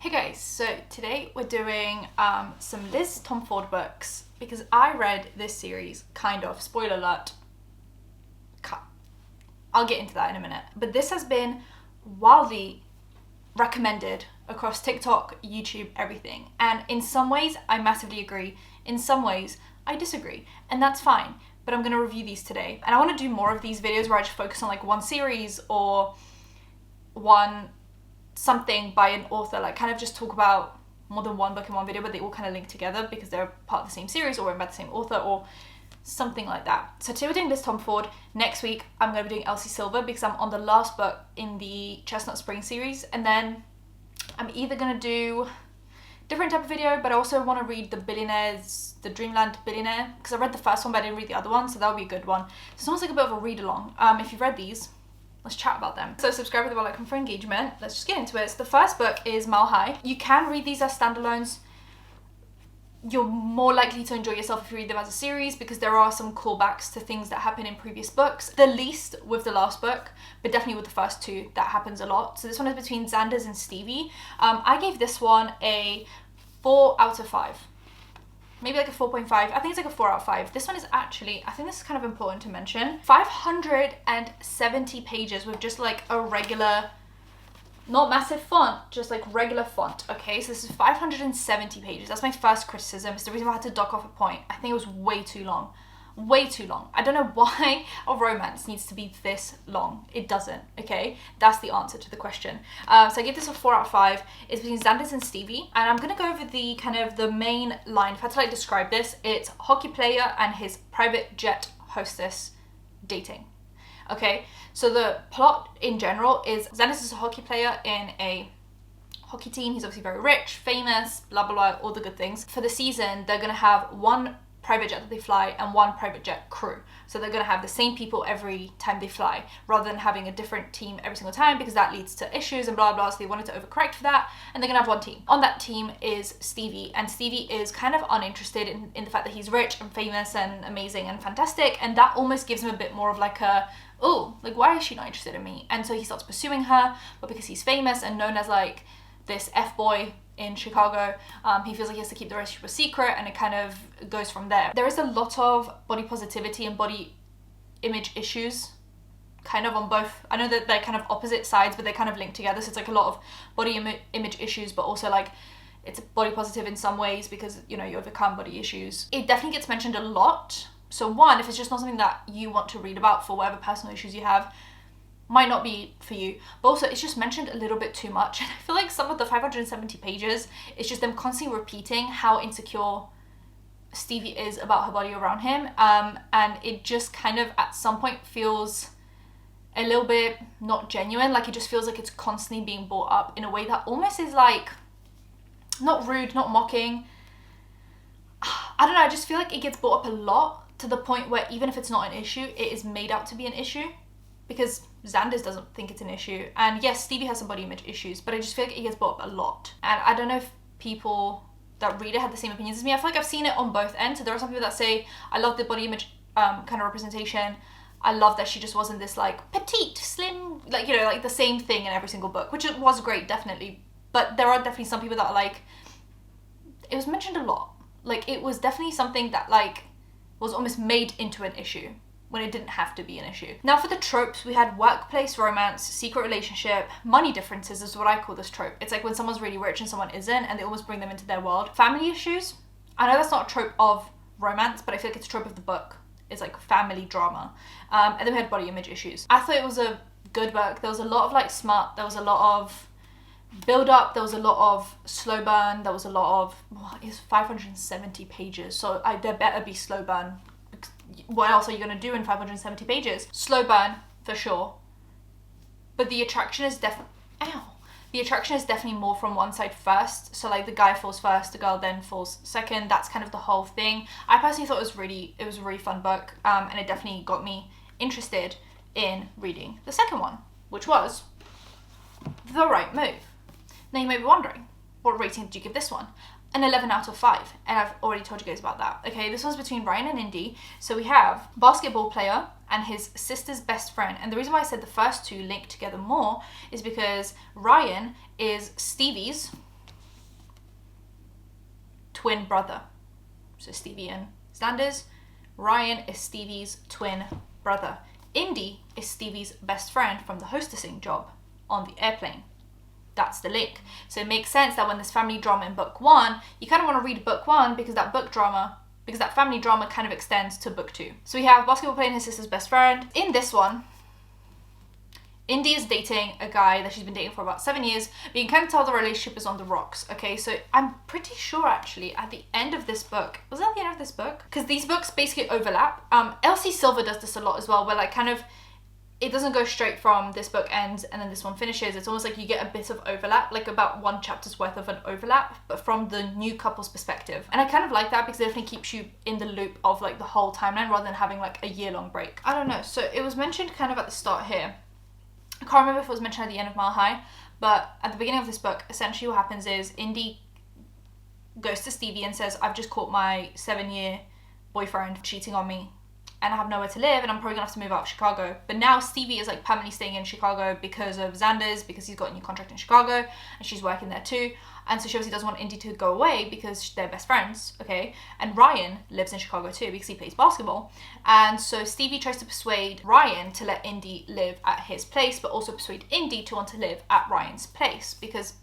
Hey guys, so today we're doing some Liz Tomforde books because I read this series, kind of, spoiler alert, I'll get into that in a minute, but this has been wildly recommended across TikTok, YouTube, everything, and in some ways I massively agree, in some ways I disagree, and that's fine, but I'm going to review these today, and I want to do more of these videos where I just focus on like one series or one something by an author, like kind of just talk about more than one book in one video, but they all kind of link together because they're part of the same series or written by the same author or something like that. So today we're doing Liz Tomforde. Next week I'm going to be doing Elsie Silver because I'm on the last book in the Chestnut Spring series, and then I'm either going to do different type of video, but I also want to read the Dreamland Billionaire, because I read the first one but I didn't read the other one, so that would be a good one. So it's almost like a bit of a read along. If you've read these, let's chat about them. So subscribe with the bell icon for engagement. Let's just get into it. So the first book is Mile High. You can read these as standalones. You're more likely to enjoy yourself if you read them as a series because there are some callbacks to things that happen in previous books. The least with the last book, but definitely with the first two, that happens a lot. So this one is between Xanders and Stevie. I gave this one a 4 out of 5. Maybe like a 4.5. I think it's like a 4 out of 5. This one is actually, I think this is kind of important to mention, 570 pages with just like a regular, not massive font, just like regular font. Okay, so this is 570 pages. That's my first criticism. It's the reason why I had to dock off a point. I think it was way too long. Way too long. I don't know why a romance needs to be this long. It doesn't, okay? That's the answer to the question. So I give this a 4 out of 5. It's between Xanders and Stevie. And I'm going to go over the kind of the main line. If I had to like describe this, it's hockey player and his private jet hostess dating. Okay? So the plot in general is Xanders is a hockey player in a hockey team. He's obviously very rich, famous, blah, blah, blah, all the good things. For the season, they're going to have one private jet that they fly and one private jet crew. So they're going to have the same people every time they fly rather than having a different team every single time because that leads to issues and blah blah. So they wanted to overcorrect for that, and they're going to have one team. On that team is Stevie, and Stevie is kind of uninterested in the fact that he's rich and famous and amazing and fantastic, and that almost gives him a bit more of like a, oh, like why is she not interested in me? And so he starts pursuing her, but because he's famous and known as like this F-boy in Chicago, he feels like he has to keep the relationship a secret, and it kind of goes from there. There is a lot of body positivity and body image issues kind of on both. I know that they're kind of opposite sides, but they kind of link together. So it's like a lot of body image issues, but also like it's body positive in some ways because, you know, you overcome body issues. It definitely gets mentioned a lot. So one, if it's just not something that you want to read about for whatever personal issues you have, might not be for you, but also it's just mentioned a little bit too much. And I feel like some of the 570 pages, it's just them constantly repeating how insecure Stevie is about her body around him, and it just kind of at some point feels a little bit not genuine. Like it just feels like it's constantly being brought up in a way that almost is like not rude, not mocking. I don't know, I just feel like it gets brought up a lot to the point where even if it's not an issue, it is made out to be an issue. Because Xanders doesn't think it's an issue. And yes, Stevie has some body image issues, but I just feel like it gets brought up a lot. And I don't know if people that read it had the same opinions as me. I feel like I've seen it on both ends. So there are some people that say, I love the body image kind of representation. I love that she just wasn't this like petite, slim, like, you know, like the same thing in every single book, which was great, definitely. But there are definitely some people that are like, it was mentioned a lot. Like it was definitely something that like was almost made into an issue when it didn't have to be an issue. Now for the tropes, we had workplace romance, secret relationship, money differences is what I call this trope. It's like when someone's really rich and someone isn't, and they almost bring them into their world. Family issues. I know that's not a trope of romance, but I feel like it's a trope of the book. It's like family drama. And then we had body image issues. I thought it was a good book. There was a lot of like smart, there was a lot of build up, there was a lot of slow burn, there was a lot of, well, it's 570 pages, so there better be slow burn. What else are you going to do in 570 pages? Slow burn, for sure. But the attraction is definitely more from one side first. So like the guy falls first, the girl then falls second. That's kind of the whole thing. I personally thought it was a really fun book. And it definitely got me interested in reading the second one, which was The Right Move. Now you may be wondering, what rating did you give this one? An 11 out of 5, and I've already told you guys about that. Okay, this one's between Ryan and Indy. So we have basketball player and his sister's best friend. And the reason why I said the first two link together more is because Ryan is Stevie's twin brother. So Stevie and Xanders. Ryan is Stevie's twin brother. Indy is Stevie's best friend from the hostessing job on the airplane. That's the link. So it makes sense that when there's family drama in book 1, you kind of want to read book 1 because that family drama kind of extends to book 2. So we have basketball player and his sister's best friend. In this one, Indy is dating a guy that she's been dating for about 7 years, but you can kind of tell the relationship is on the rocks, okay? So I'm pretty sure actually at the end of this book, was that the end of this book? Because these books basically overlap. Elsie Silver does this a lot as well, where like kind of, it doesn't go straight from this book ends and then this one finishes. It's almost like you get a bit of overlap, like about 1 chapter's worth of an overlap, but from the new couple's perspective. And I kind of like that because it definitely keeps you in the loop of like the whole timeline rather than having like a year-long break. I don't know, so it was mentioned kind of at the start here. I can't remember if it was mentioned at the end of Mile High, but at the beginning of this book, essentially what happens is Indy goes to Stevie and says, I've just caught my 7-year boyfriend cheating on me and I have nowhere to live and I'm probably gonna have to move out of Chicago. But now Stevie is like permanently staying in Chicago because of Xanders, because he's got a new contract in Chicago and she's working there too. And so she obviously doesn't want Indy to go away because they're best friends, okay? And Ryan lives in Chicago too because he plays basketball. And so Stevie tries to persuade Ryan to let Indy live at his place, but also persuade Indy to want to live at Ryan's place because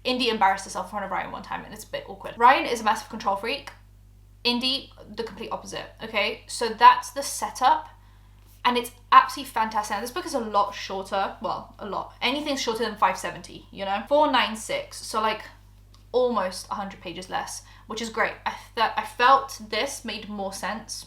Indy embarrassed herself in front of Ryan one time and it's a bit awkward. Ryan is a massive control freak. Indy, the complete opposite, okay? So that's the setup. And it's absolutely fantastic. Now, this book is a lot shorter. Well, a lot. Anything's shorter than 570, you know? 496. So like almost 100 pages less, which is great. I felt this made more sense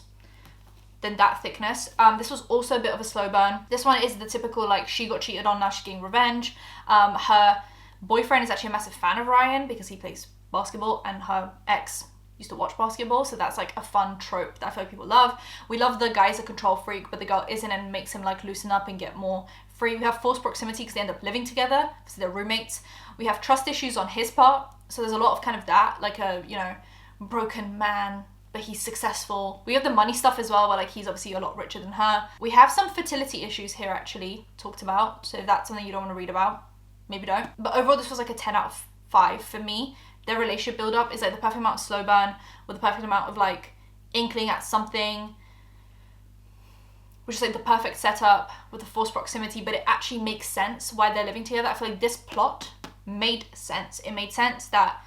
than that thickness. This was also a bit of a slow burn. This one is the typical like she got cheated on, now she's getting revenge. Her boyfriend is actually a massive fan of Ryan because he plays basketball and her ex used to watch basketball, so that's like a fun trope that I feel like people love. We love the guy's a control freak but the girl isn't, and makes him like loosen up and get more free. We have forced proximity because they end up living together, so they're roommates. We have trust issues on his part, so there's a lot of kind of that, like a, you know, broken man but he's successful. We have the money stuff as well, where like he's obviously a lot richer than her. We have some fertility issues here actually talked about, so if that's something you don't want to read about, maybe don't. But overall this was like a 10 out of 5 for me. Their relationship build up is like the perfect amount of slow burn with the perfect amount of like inkling at something, which is like the perfect setup with the forced proximity, but it actually makes sense why they're living together. I feel like this plot made sense. It made sense that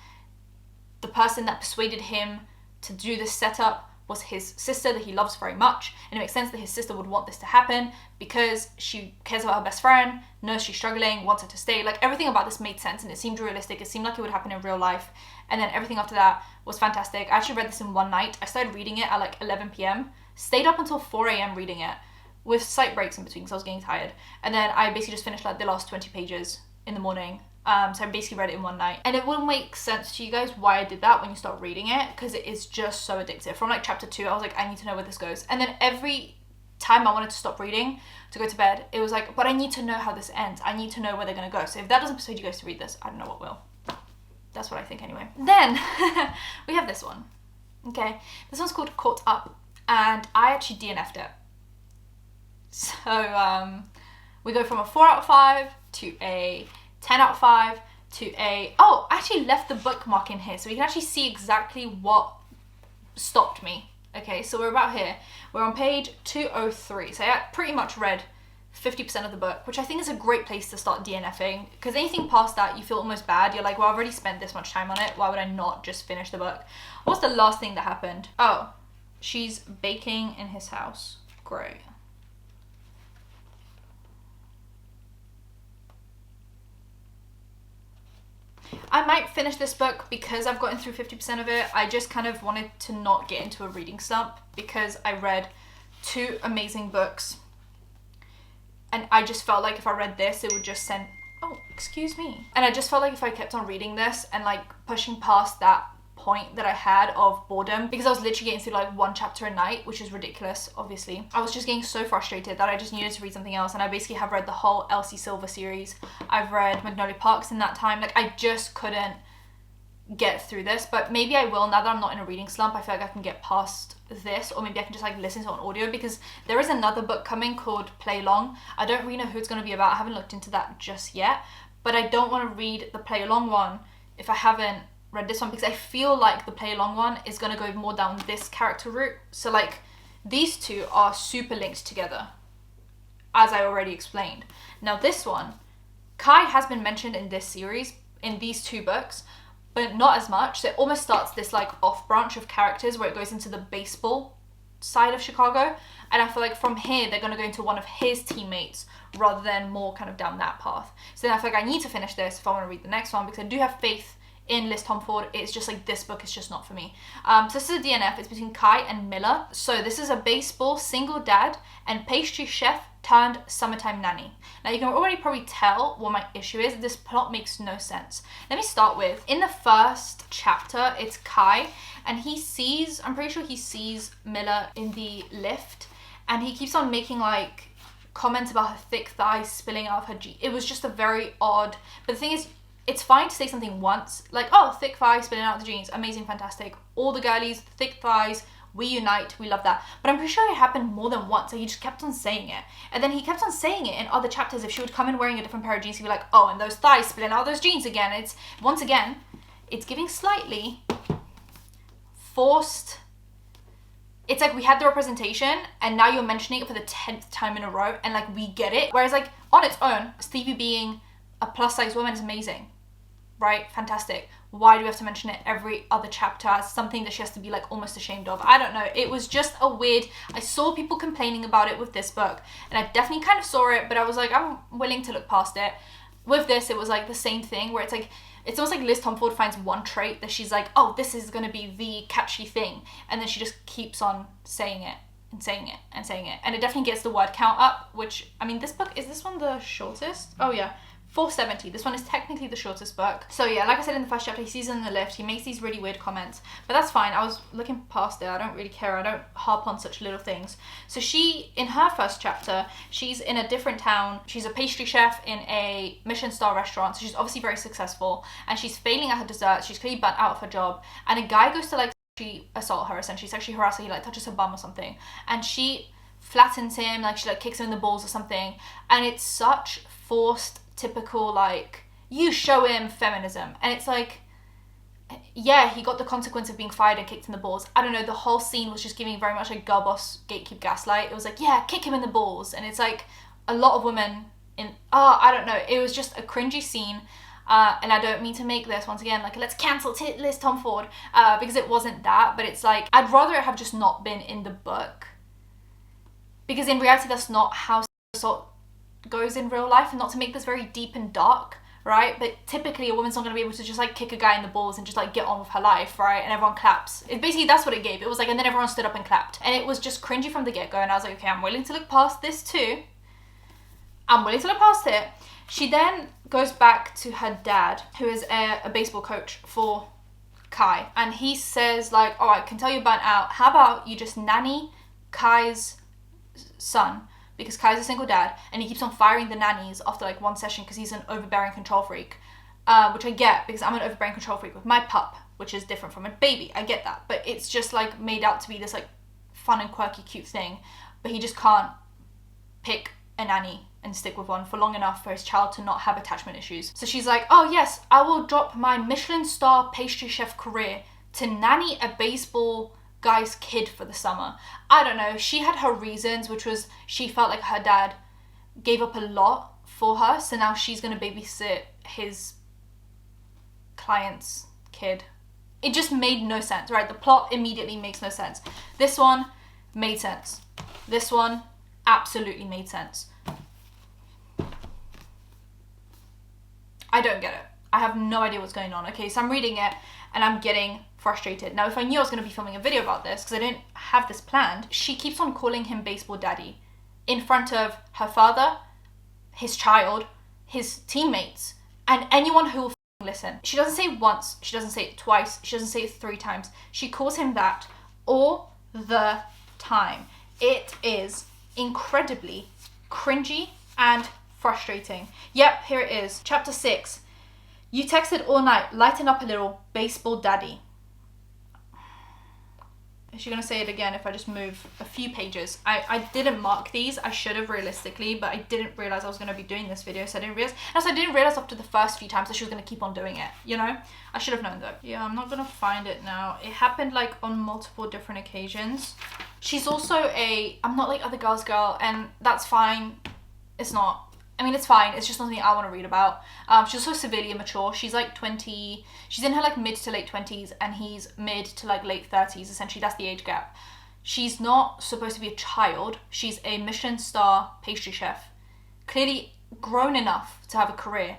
the person that persuaded him to do this setup was his sister that he loves very much, and it makes sense that his sister would want this to happen because she cares about her best friend, knows she's struggling, wants her to stay. Like everything about this made sense and it seemed realistic. It seemed like it would happen in real life, and then everything after that was fantastic. I actually read this in one night. I started reading it at like 11 p.m, stayed up until 4 a.m. reading it with slight breaks in between because I was getting tired, and then I basically just finished like the last 20 pages in the morning. So I basically read it in one night, and it will make sense to you guys why I did that when you start reading it, because it is just so addictive. From like chapter 2 I was like, I need to know where this goes, and then every time I wanted to stop reading to go to bed, it was like, but I need to know how this ends. I need to know where they're gonna go. So if that doesn't persuade you guys to read this, I don't know what will. That's what I think anyway. Then we have this one. Okay, this one's called Caught Up, and I actually DNF'd it. So we go from a 4 out of 5 to a 10 out of 5 to a, oh, I actually left the bookmark in here so we can actually see exactly what stopped me. Okay, so we're about here. We're on page 203. So I pretty much read 50% of the book, which I think is a great place to start DNFing, because anything past that you feel almost bad. You're like, well, I've already spent this much time on it. Why would I not just finish the book? What's the last thing that happened? Oh, she's baking in his house. Great. I might finish this book because I've gotten through 50% of it. I just kind of wanted to not get into a reading slump because I read 2 amazing books, and I just felt like if I read this it would just send, oh, excuse me. And I just felt like if I kept on reading this and like pushing past that point that I had of boredom, because I was literally getting through like 1 chapter a night, which is ridiculous, obviously. I was just getting so frustrated that I just needed to read something else, and I basically have read the whole Elsie Silver series. I've read Magnolia Parks in that time. Like I just couldn't get through this, but maybe I will now that I'm not in a reading slump. I feel like I can get past this, or maybe I can just like listen to it on audio, because there is another book coming called Play Along. I don't really know who it's going to be about. I haven't looked into that just yet, but I don't want to read the Play Along one if I haven't read this one because I feel like the play along one is going to go more down this character route. So like these two are super linked together, as I already explained. Now this one, Kai has been mentioned in this series, in these two books, but not as much. So it almost starts this like off branch of characters where it goes into the baseball side of Chicago. And I feel like from here, they're going to go into one of his teammates rather than more kind of down that path. So then I feel like I need to finish this if I want to read the next one, because I do have faith in Liz Tomforde. It's just like this book is just not for me. So this is a DNF. It's between Kai and Miller. So this is a baseball single dad and pastry chef turned summertime nanny. Now you can already probably tell what my issue is. This plot makes no sense. Let me start with, in the first chapter, it's Kai and he sees, I'm pretty sure he sees Miller in the lift and he keeps on making like comments about her thick thighs spilling out of her jeans. It was just a very odd, but the thing is, it's fine to say something once, like, oh, thick thighs spilling out of the jeans, amazing, fantastic. All the girlies, thick thighs, we unite, we love that. But I'm pretty sure it happened more than once, so he just kept on saying it. And then he kept on saying it in other chapters. If she would come in wearing a different pair of jeans, he'd be like, oh, and those thighs spilling out of those jeans again. It's, once again, it's giving slightly forced. It's like we had the representation and now you're mentioning it for the 10th time in a row and like we get it. Whereas like on its own, Stevie being a plus size woman is amazing, right? Fantastic. Why do we have to mention it every other chapter as something that she has to be like almost ashamed of? I don't know. It was just a weird, I saw people complaining about it with this book and I definitely kind of saw it, but I was like, I'm willing to look past it. With this, it was like the same thing where it's like, it's almost like Liz Tomforde finds one trait that she's like, oh, this is going to be the catchy thing. And then she just keeps on saying it and saying it and saying it. And it definitely gets the word count up, which, I mean, this book, is this one the shortest? Oh yeah, 470. This one is technically the shortest book. So yeah, like I said in the first chapter, he sees her in the lift. He makes these really weird comments, but that's fine. I was looking past it. I don't really care. I don't harp on such little things. So she, in her first chapter, she's in a different town. She's a pastry chef in a Michelin star restaurant. So she's obviously very successful and she's failing at her desserts. She's clearly burnt out of her job. And a guy goes to like assault her, essentially sexually harass her. He like touches her bum or something. And she flattens him, like she like kicks him in the balls or something. And it's such forced, typical like you show him feminism, and it's like, yeah, he got the consequence of being fired and kicked in the balls. I don't know, the whole scene was just giving very much like girl boss gatekeep gaslight. It was like, yeah, kick him in the balls, and it's like a lot of women in, I don't know, it was just a cringy scene. And I don't mean to make this once again like let's cancel Liz Tomforde because it wasn't that, but it's like I'd rather it have just not been in the book, because in reality that's not how assault goes in real life, and not to make this very deep and dark, right? But typically a woman's not going to be able to just like kick a guy in the balls and just like get on with her life, right? And everyone claps. It basically, that's what it gave. It was like, and then everyone stood up and clapped, and it was just cringy from the get-go. And I was like, okay, I'm willing to look past this too. I'm willing to look past it. She then goes back to her dad, who is a baseball coach for Kai, and he says like, oh, I can tell you're burnt out. How about you just nanny Kai's son? Because Kai's a single dad and he keeps on firing the nannies after like one session because he's an overbearing control freak, which I get because I'm an overbearing control freak with my pup, which is different from a baby. I get that, but it's just like made out to be this like fun and quirky cute thing, but he just can't pick a nanny and stick with one for long enough for his child to not have attachment issues. So she's like, oh yes, I will drop my Michelin star pastry chef career to nanny a baseball guy's kid for the summer. I don't know, she had her reasons, which was she felt like her dad gave up a lot for her, so now she's gonna babysit his client's kid. It just made no sense, right? The plot immediately makes no sense. This one made sense. This one absolutely made sense. I don't get it. I have no idea what's going on. Okay, so I'm reading it and I'm getting frustrated. Now, if I knew I was going to be filming a video about this, because I didn't have this planned, she keeps on calling him baseball daddy in front of her father, his child, his teammates, and anyone who will listen. She doesn't say it once, she doesn't say it twice, she doesn't say it 3 times. She calls him that all the time. It is incredibly cringy and frustrating. Yep, here it is. Chapter 6. You texted all night, lighten up a little, baseball daddy. Is she gonna say it again if I just move a few pages? I didn't mark these. I should have realistically, but I didn't realize I was gonna be doing this video, so I didn't realize. And also I didn't realize after the first few times that she was gonna keep on doing it, you know? I should have known though. Yeah, I'm not gonna find it now. It happened like on multiple different occasions. She's also I'm not like other girls girl, and that's fine. It's not. I mean, it's fine. It's just something I want to read about. She's also severely immature. She's like 20. She's in her like mid to late 20s, and he's mid to like late 30s. Essentially, that's the age gap. She's not supposed to be a child. She's a Michelin star pastry chef. Clearly grown enough to have a career,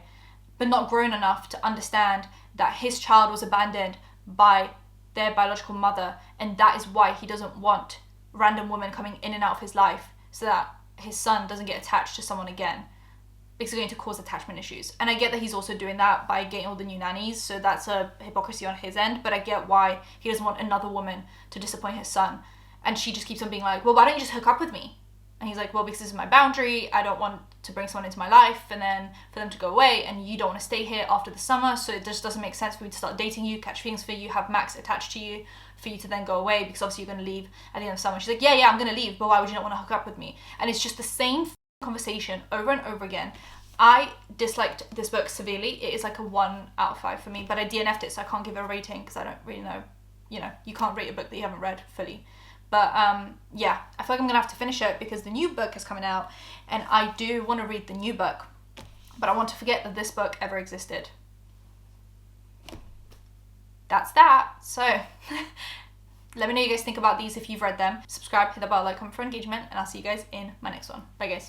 but not grown enough to understand that his child was abandoned by their biological mother, and that is why he doesn't want random women coming in and out of his life so that his son doesn't get attached to someone again. It's going to cause attachment issues. And I get that he's also doing that by getting all the new nannies, so that's a hypocrisy on his end, but I get why he doesn't want another woman to disappoint his son. And she just keeps on being like, well, why don't you just hook up with me? And he's like, well, because this is my boundary. I don't want to bring someone into my life and then for them to go away, and you don't want to stay here after the summer, so it just doesn't make sense for me to start dating you, catch feelings for you, have Max attached to you, for you to then go away, because obviously you're going to leave at the end of summer. She's like, yeah, I'm going to leave, but why would you not want to hook up with me? And it's just the same conversation over and over again. I disliked this book severely. It is like a 1 out of 5 for me, but I DNF'd it, so I can't give it a rating because I don't really know. You know, you can't rate a book that you haven't read fully. But yeah, I feel like I'm gonna have to finish it because the new book is coming out, and I do want to read the new book, but I want to forget that this book ever existed. That's that. So let me know what you guys think about these if you've read them. Subscribe, hit the bell, like, comment for engagement, and I'll see you guys in my next one. Bye guys.